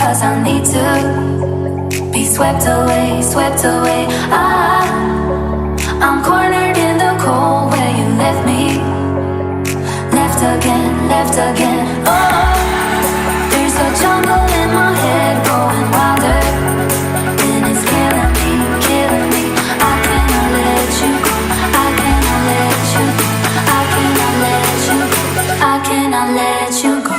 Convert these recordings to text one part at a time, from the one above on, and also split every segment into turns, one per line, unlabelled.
'cause I need to be swept away, swept away. I'm cornered in the cold where you left me. Left again, left again. Oh, there's a jungle in my head going wilder, and it's killing me, killing me. I cannot let you go, I cannot let you go, I cannot let you go, I cannot let you go.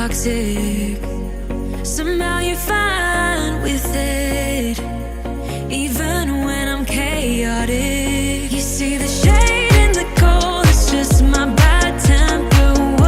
toxic. Somehow you're fine with it, even when I'm chaotic. You see the shade in the cold, it's just my bad temper.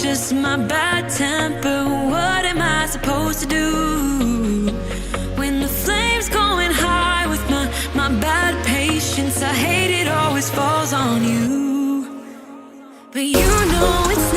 just my bad temper. What am I supposed to do when the flame's going high with my bad patience? I hate it always falls on you, but you know it's